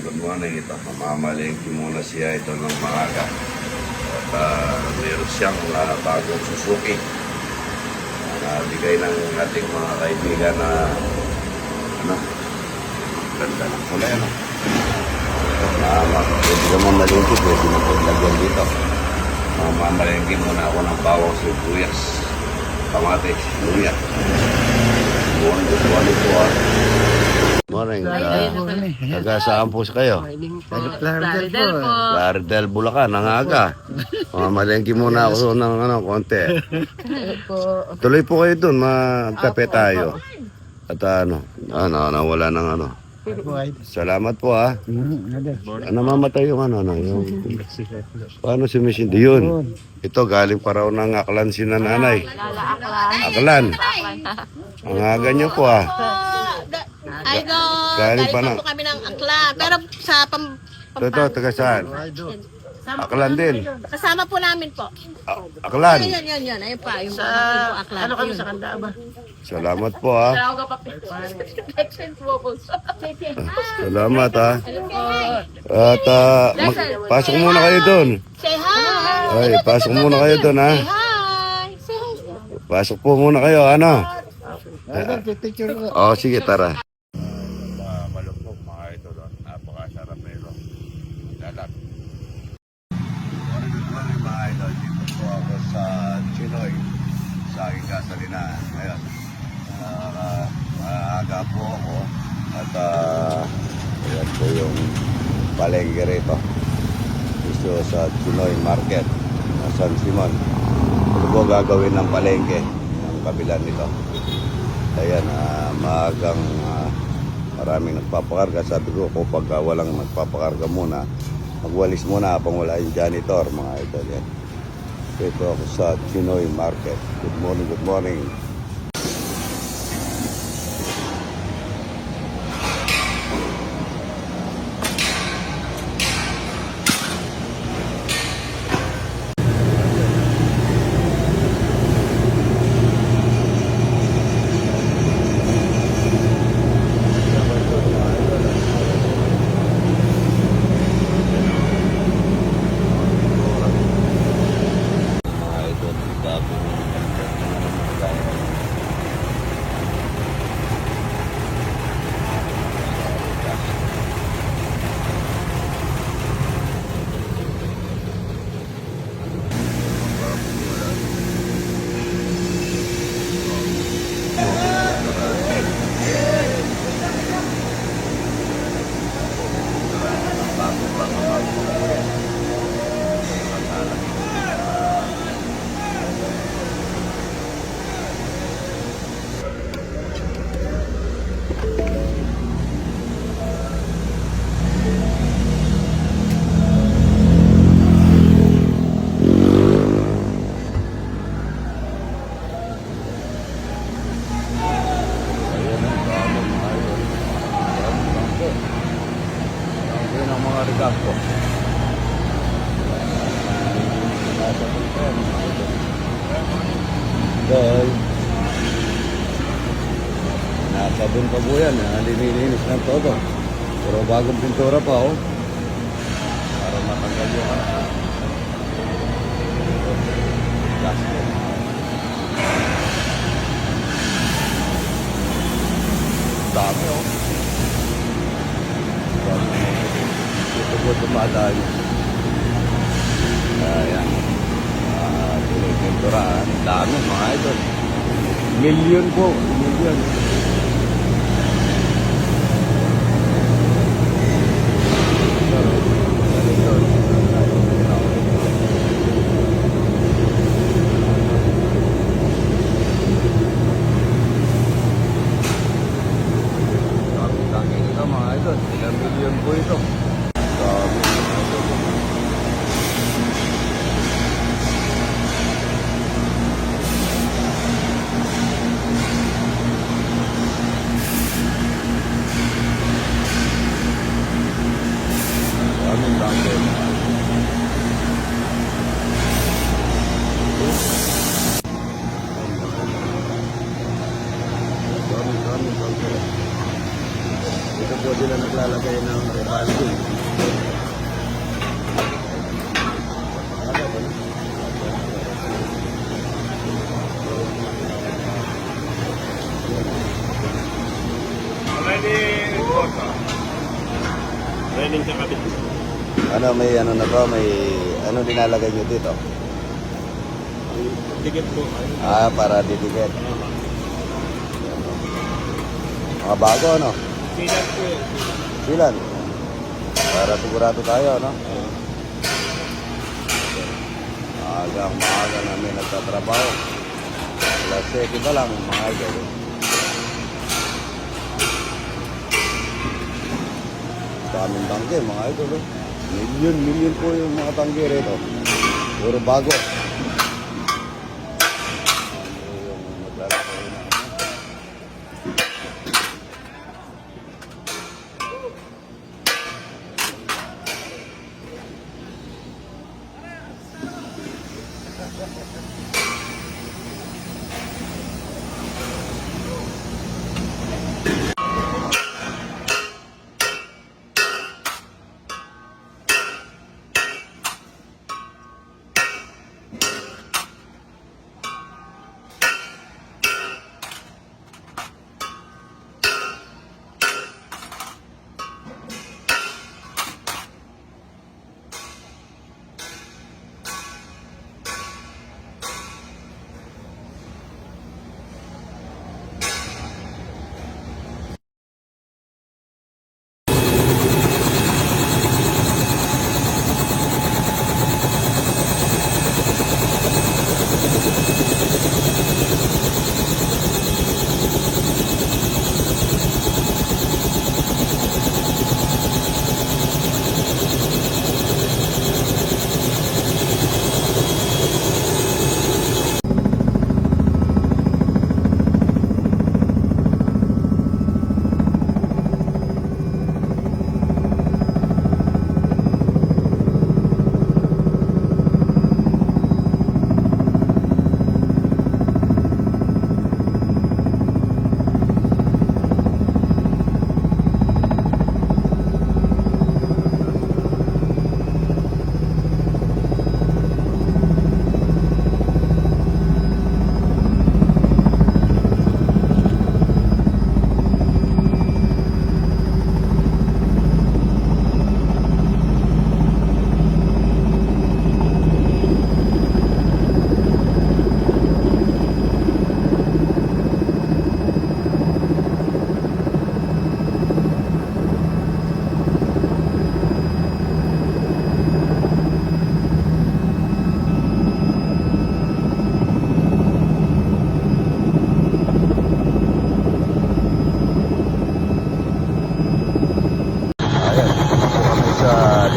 good morning. Ito, mamamalingki muna siya ito ng maaga. At meron siyang bagong Suzuki. Bigay ng ating mga kaibigan na ganda ng kulay. Pwede ka mamalingki, pwede na paglagyan dito. Mamamalingki muna ako ng bawang sibuyas, kamatis, luya. Good morning po. Morning. Taga saan po kayo? Laridel po. Laridel, Bulacan, ang aga. Mamalengke muna ako ng konti. Tuloy po kayo dun, magkape tayo. At wala ng Salamat po ha. Namamatay yung yung... Paano si Miss Hindi yun? Ito, galing pa raw ng Aklan si nanay. Aklan. Ang aga nyo po ha. Idol, galing pa po kami ng Aklan. Pero sa Ito, taga saan? Aklan din. kasama po namin po. Aklan. Yun. Ayun pa, yung mga po Aklan. Ano kami sa kanda ba? Salamat po ha. Salamat ha. At pasok muna kayo doon. Say hi! Ay, pasok muna kayo doon ha. Say hi! Say hi! Pasok po muna kayo, ano? Sige, tara. Malupok mga ito doon. Napakasarap na ito. Lalat. Morning mga ito. Dito po ako sa Chinoy. Sa aking gasolina. Ngayon. Maaga po ako. At ayan po yung palengke rito. Dito sa Chinoy Market. San Simon. Ito po gagawin ng palengke. Ang kabila nito. Ayan, maagang maraming nagpapakarga. Sabi ko, kapag walang nagpapakarga muna, magwalis muna habang wala yung janitor, mga idol yan. Ito ako sa Chinoy Market. Good morning, good morning. Gapo. Dahil nasabon pa po yan, nililinis ng todo. Pero bagong pintura pa para matanggal yung plastic. Dami ito po tumadaan. Ayan. Pintura. Dami mga idol. Milyon po. Milyon. Dami ito mga idol. Ilang milyon po ito. Dito po sila naglalagay kayo ng rebanding. Ready sa kabit. Ano, may ano na to, may ano dinalagay nyo dito? Ticket po. Para didikit. Mga bago, ano? Silat po eh. Silan. Para sigurado tayo, no? Maagang maaga namin nagtatrabaho. Alas 7 pa lang, mga idol. Daming tangke, mga idol. Milyon po yung mga tangke rito. Puro bago. Yung naglalakay na ano.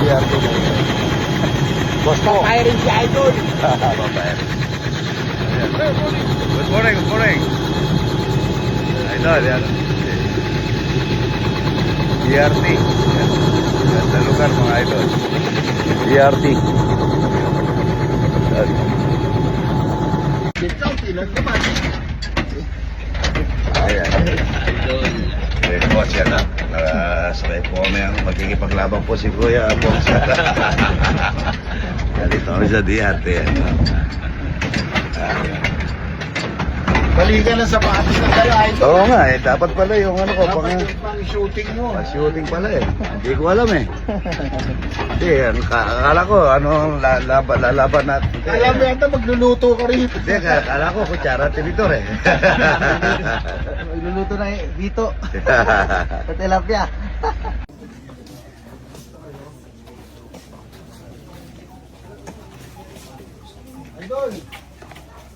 DRT. Boss po. Firing si Idol. Babae. Good morning, good morning. Idol, yan. DRT. Ganda lugar mga idol. DRT. Ayan. Boss yan na. Sabay po kami ang magkikipaglaban po si Kuya Boss. Dito kami sa DRT. Balikan na sapatos na tayo, Idol. Oo nga eh, dapat pala yung ano ko, Pang shooting mo. shooting pala eh. Hindi ko alam eh. Hindi, akala ko, ano, lalaban natin. Alam mo yata, magluluto ka rin. Hindi, akala ko, kutsara tinitor eh. Magluluto na dito. Sa tilapia. Idol,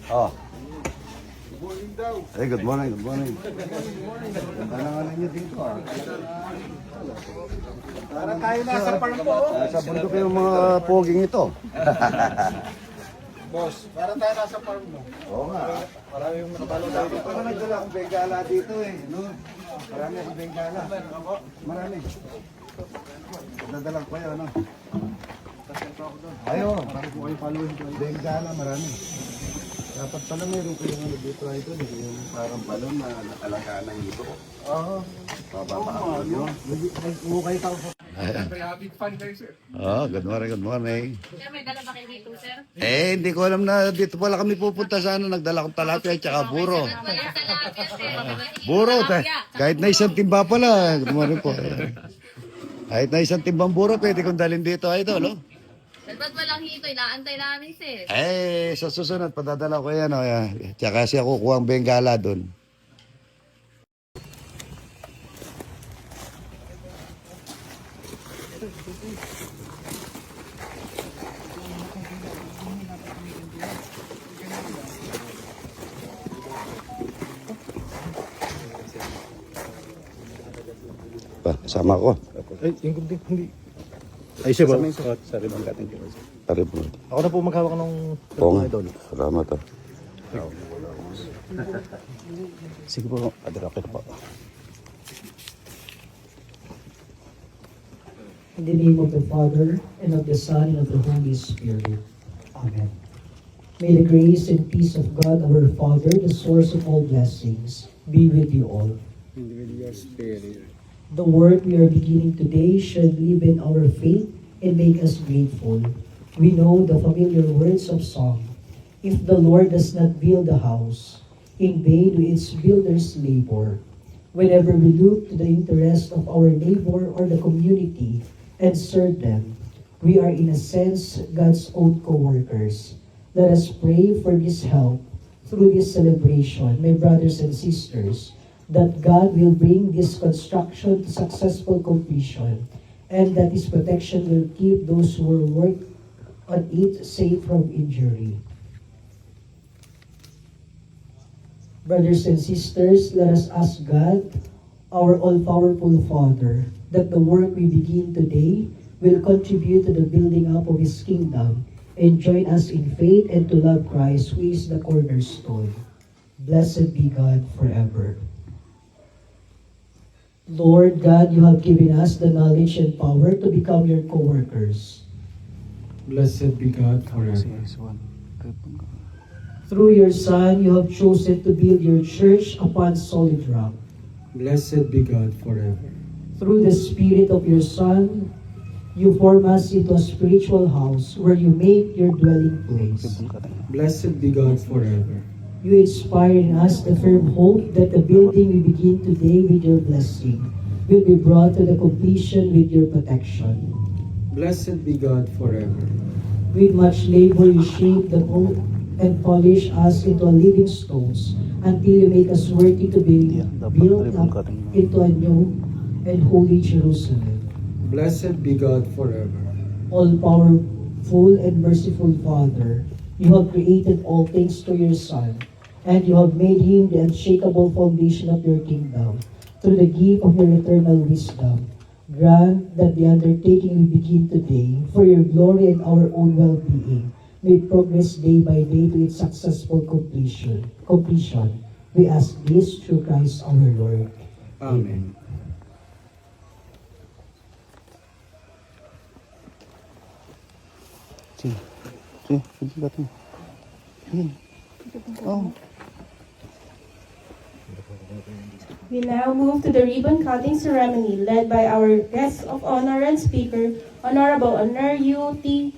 Oh, bowling daw. hey, good morning, good morning. Ganda na nga ninyo dito ah. Para tayo nasa farm po. Nasa bundok yung mga poging ito. Boss, para tayo nasa farm mo. Oo nga. Marami yung nakabalo tayo dito. Parang nagdala akong bengala dito eh. No? Marami akong bengala. Marami. Dadala ko yun, ano? Ayo, parang kung kayo following ko. Bengala, marami. Dapat pala meron kayong ano dito ito. Yung parang balon na nakalakanan dito. Oo. Ukay pa ako. Ayan. Big fan kayo, sir. Oh, good morning, good morning. Sir, may dala ba kayo dito, sir? Hindi ko alam na dito pala kami pupunta sa ano. Nagdala kong talapia at saka buro. Wala sa lapis, sir. Buro, kahit na isang timba pala. Good morning po. Ayan. Kahit na isang timbang buro, pwede kong dalhin dito, idol. Oh. Ba't walang hito? Inaantay namin, sir. Sa susunod, padadala ko yan. Oh, yan. Tsaka siya kukuha ang bengala doon. Sama ko. Ay, yung hindi. Ay, siya ba? Sorry, bang kating Sorry po. Ako na po maghawak ng Pong. idol. Salamat. Oh. Sige po, adrakit po. In the name of the Father, and of the Son, and of the Holy Spirit. Amen. May the grace and peace of God, our Father, the source of all blessings, be with you all. And with your spirit. The work we are beginning today should live in our faith and make us grateful. We know the familiar words of song. If the Lord does not build a house, in vain do its builders labor. Whenever we look to the interest of our neighbor or the community and serve them, we are in a sense God's own co-workers. Let us pray for this help through this celebration, my brothers and sisters, that God will bring this construction to successful completion, and that His protection will keep those who will work on it safe from injury. Brothers and sisters, let us ask God, our all-powerful Father, that the work we begin today will contribute to the building up of His kingdom and join us in faith and to love Christ, who is the cornerstone. Blessed be God forever. Lord God, you have given us the knowledge and power to become your co-workers. Blessed be God forever. Through your Son, you have chosen to build your church upon solid rock. Blessed be God forever. Through the Spirit of your Son, you form us into a spiritual house where you make your dwelling place. Blessed be God forever. You inspire in us the firm hope that the building we begin today with your blessing will be brought to the completion with your protection. Blessed be God forever. With much labor you shape the mold and polish us into living stones until you make us worthy to be built up into a new and holy Jerusalem. Blessed be God forever. All-powerful and merciful Father, you have created all things through your Son, and you have made him the unshakable foundation of your kingdom. Through the gift of your eternal wisdom, grant that the undertaking we begin today, for your glory and our own well-being, may progress day by day to its successful completion. We ask this through Christ our Lord. Amen. We now move to the ribbon cutting ceremony led by our guest of honor and speaker, Honorable Honor U.T.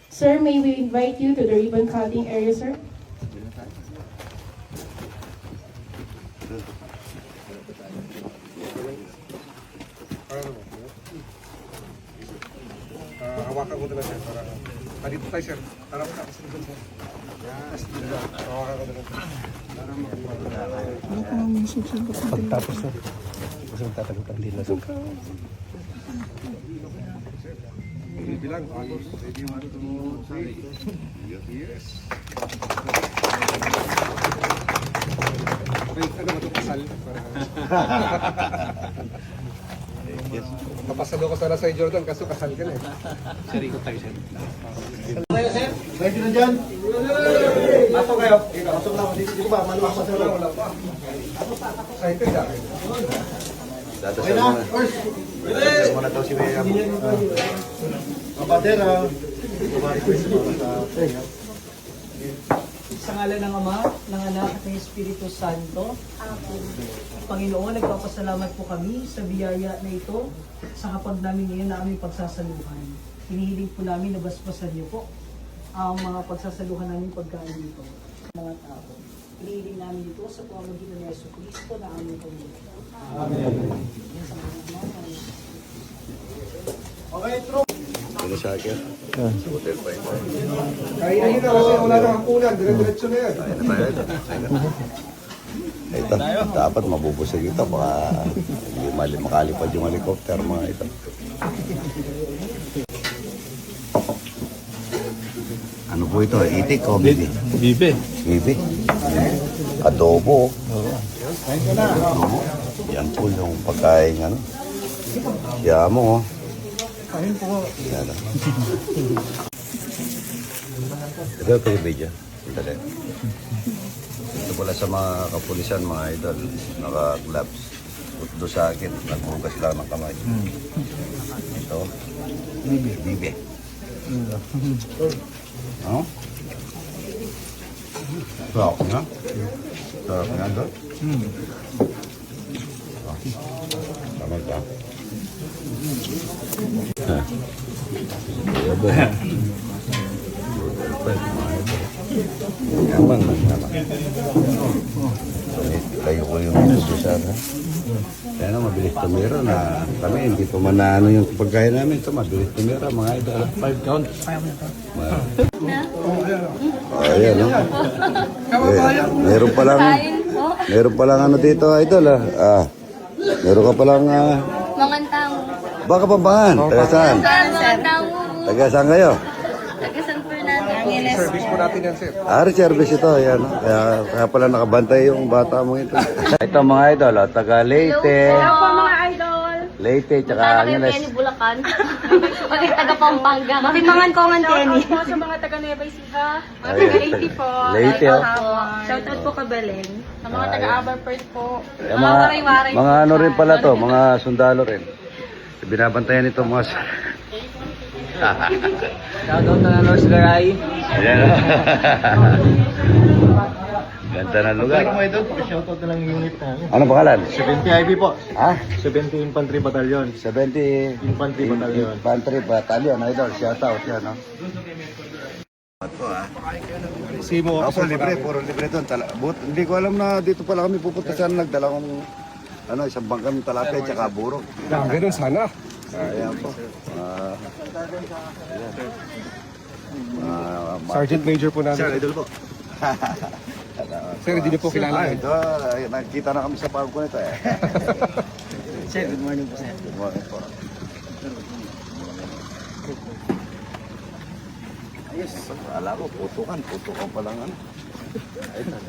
Sir, may we invite you to the ribbon cutting area, sir? Hawakan ko talaga, sir. Para dito tayo, sir. Para mo na. Yes. Hawakan ko talaga. Pagtapos na. Kasi magtatagutan din lang. Bilang. 1, 2, 3. Yes. Okay, ano ba ito? Kasal? Papasalo ko sana sa Jordan, kaso kasal ka na eh. Ready na dyan? Pasok kayo. Pasok lang. Dito ba? Maluwak pa sa loob. Excited dahil. Okay na? First. Dadasal muna daw si Mayor. Kapatera. Request para sa Sa ngalan ng Ama, ng Anak at ng Espiritu Santo. Panginoon, nagpapasalamat po kami sa biyaya na ito sa kapag namin ngayon na aming pagsasaluhan. Hinihiling po namin na basbasan niyo po ang mga pagsasaluhan namin pagkain dito. Mga tao. Hinihiling namin ito sa pamamagitan ni Yesu Cristo na aming Panginoon. Okay, true. Ano sa akin? Hotel pa ito. Kainin na kasi wala nang hapunan. Dire-diretso na yan. Ayun na tayo. Ito, dapat mabubusag ito. Baka hindi makalipad yung helicopter mga ito. Ano po ito? Itik o bibi? Bibe. Bibi. Adobo. Oo. Yan po yung pagkain ano. Yan mo oh. Kain po. Yan o. Ito po yung video. Dali. Ito pala sa mga kapulisan, mga idol. Naka-gloves. Ito sa akin. Nagbugas lang ng kamay. Ito. Bibi. Oh? Sarap nga. Sarap nga doon. Tama ba? Yabo. Yaman man naman. Kayo ko yung ito sana. Kaya na mabilis tumira na kami hindi pa man na ano yung pagkain namin. Ito mabilis tumira mga idol. 5 count. Ayan no. Meron pa lang meron pa lang ano dito idol ah. Meron ka pa lang Mangantang. baka pambahan. Taga saan? Mangantang. Taga saan kayo? Taga San Fernando. Service po natin yan, sir. Service ito, ayan. Kaya pala nakabantay yung bata mo ito. Ito mga idol, taga Leyte. Hello mga idol. Leyte, tsaka Sana kayo Angeles. Kenny Bulacan. Pati taga Pampanga. Matimangan ko ang Kenny. Sa mga taga Nueva Ecija. Mga Ayun, taga Leyte po. Leyte, oh. Shoutout po ka Belen. Sa mga taga Aberfurt po. Yung mga ano rin pala to, mga sundalo rin. Binabantayan ito mga... Shoutout na North Garay. Ayan. Ganda na lugar. Mga idol, paki-shoutout na lang yung unit namin. Ano pangalan? 70 IB po. Ha? 70 Infantry Battalion. 70 Infantry Battalion. Infantry Battalion, idol. Shout out yan, no? Simo Puro libre doon. Hindi ko alam na dito pala kami pupunta sana. Nagdala kong isang bangkang talapia at saka burong. Ganun sana. Ayan po. Sergeant Major po natin. Sir, idol po. Sir, hindi niyo po kilala. Ito, nagkita na kami sa pagko nito eh. Sir, good morning po, sir. Good morning po. Ayos, alam ko, putukan pa lang ano. Ayun.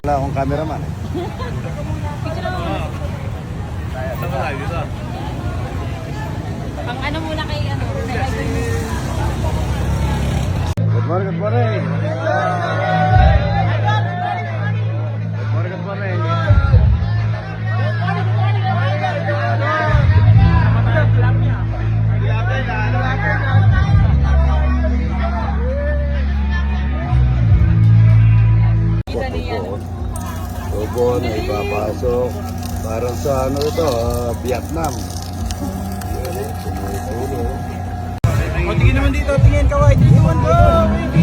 Wala akong cameraman eh. Pang ano muna kay ano. Good morning, good morning. Good morning. Tubo na ipapasok. Parang sa ano ito, Vietnam. Yan, tumutulo. O, tingin naman dito, tingin kaway. 3, 2, 1, go!